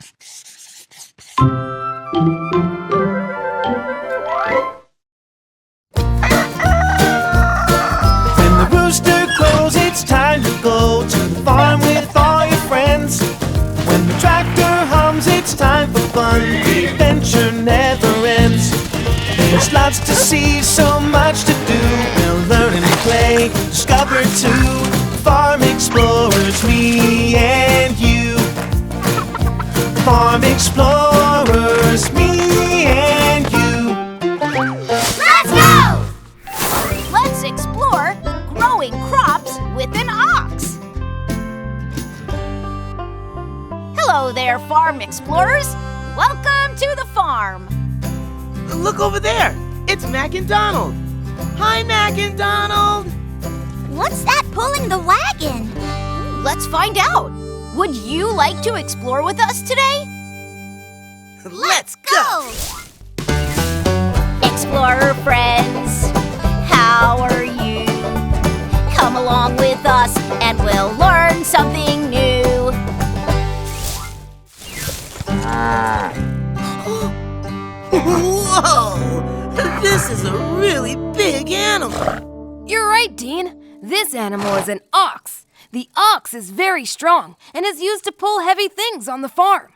When the rooster crows, it's time to go to the farm with all your friends. When the tractor hums, it's time for fun. The adventure never ends. There's lots to see, so much to do. We'll learn and play, discover too. Farm explorers, me and you. Farm explorers, me and you. Let's go! Let's explore growing crops with an ox. Hello there, farm explorers. Welcome to the farm. Look over there. It's Mac and Donald. Hi, Mac and Donald. What's that pulling the wagon? Let's find out. Would you like to explore with us today? Let's go. Explorer friends, how are you? Come along with us and we'll learn something new. Whoa! This is a really big animal. You're right, Dean. This animal is an ox. The ox is very strong and is used to pull heavy things on the farm.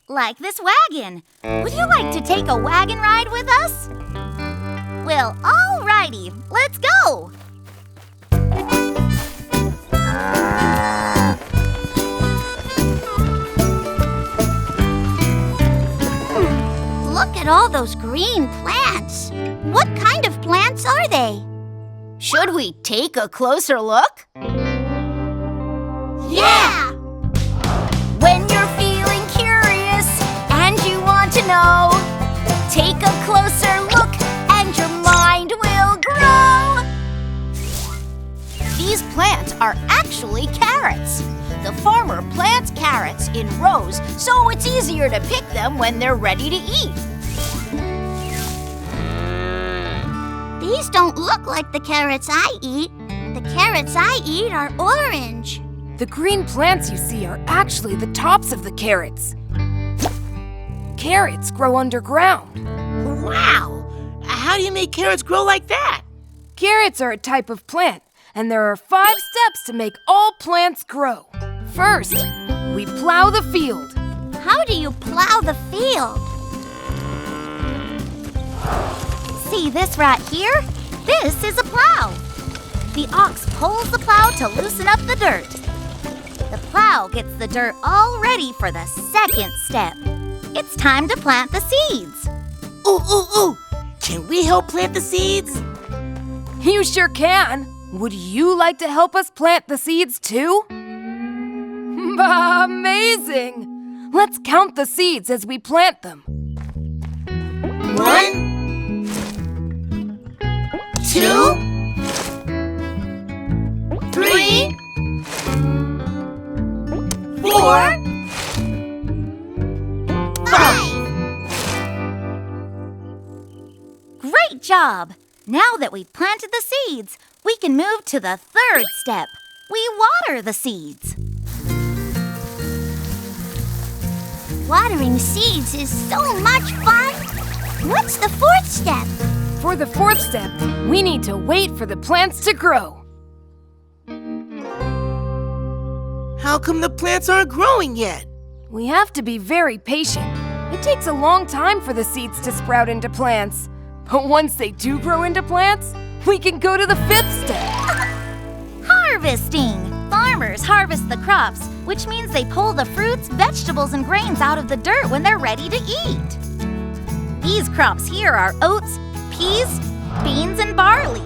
Like this wagon. Would you like to take a wagon ride with us? Well, alrighty, let's go. Look at all those green plants. What kind of plants are they? Should we take a closer look? Yeah! When you're feeling curious and you want to know, take a closer look and your mind will grow. These plants are actually carrots. The farmer plants carrots in rows so it's easier to pick them when they're ready to eat. These don't look like the carrots I eat. The carrots I eat are orange. The green plants you see are actually the tops of the carrots. Carrots grow underground. Wow! How do you make carrots grow like that? Carrots are a type of plant, and there are 5 steps to make all plants grow. First, we plow the field. How do you plow the field? See this right here? This is a plow. The ox pulls the plow to loosen up the dirt. The plow gets the dirt all ready for the second step. It's time to plant the seeds. Ooh! Can we help plant the seeds? You sure can. Would you like to help us plant the seeds too? Amazing! Let's count the seeds as we plant them. 1, 2, 3, 4, 5. Great job! Now that we've planted the seeds, we can move to the third step. We water the seeds. Watering seeds is so much fun! What's the fourth step? For the fourth step, we need to wait for the plants to grow. How come the plants aren't growing yet? We have to be very patient. It takes a long time for the seeds to sprout into plants. But once they do grow into plants, we can go to the fifth step. Harvesting! Farmers harvest the crops, which means they pull the fruits, vegetables, and grains out of the dirt when they're ready to eat. These crops here are oats, peas, beans, and barley.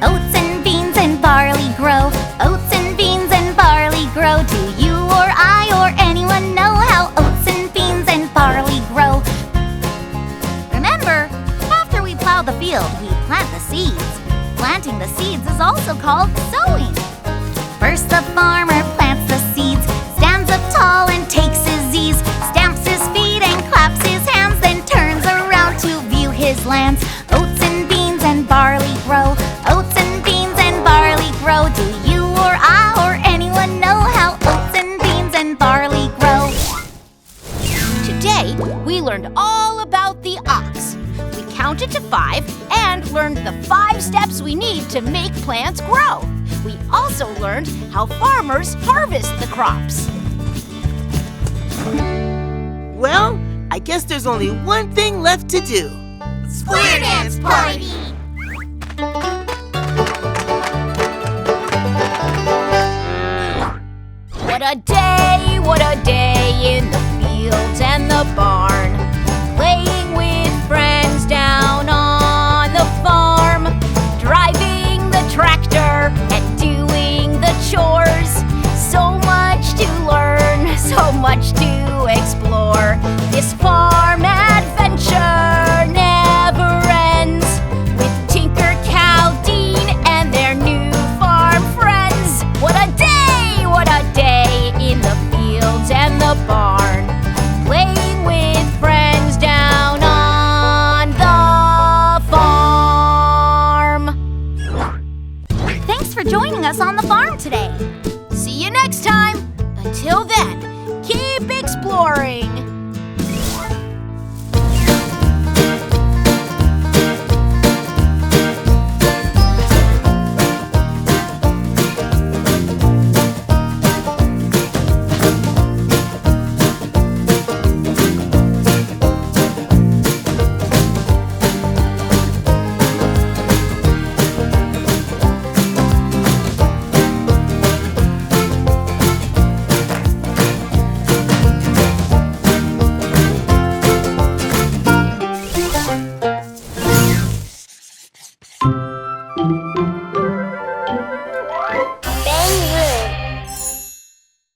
Oats and beans and barley grow. Oats and beans and barley grow. Do you or I or anyone know how oats and beans and barley grow? Remember, after we plow the field, we plant the seeds. Planting the seeds is also called sowing. First the farmer plants the seeds, stands up tall and takes his ease, stamps his feet and claps his hands, then turns around to view his lands. Oats and beans and barley grow. Oats and beans and barley grow. Do you or I or anyone know how oats and beans 5 and learned the 5 steps we need to make plants grow. We also learned how farmers harvest the crops. Well, I guess there's only one thing left to do. Square dance party! What a day in the fields and the barn. Playing with friends down on the farm. Driving the tractor and doing the chores. So much to learn, so much to explore. This farm adventure never ends. With Tinker, Cow, Dean, and their new farm friends. What a day in the fields and the barn. Playing with friends down on the farm. Thanks for joining us on the farm today. See you next time. Until then,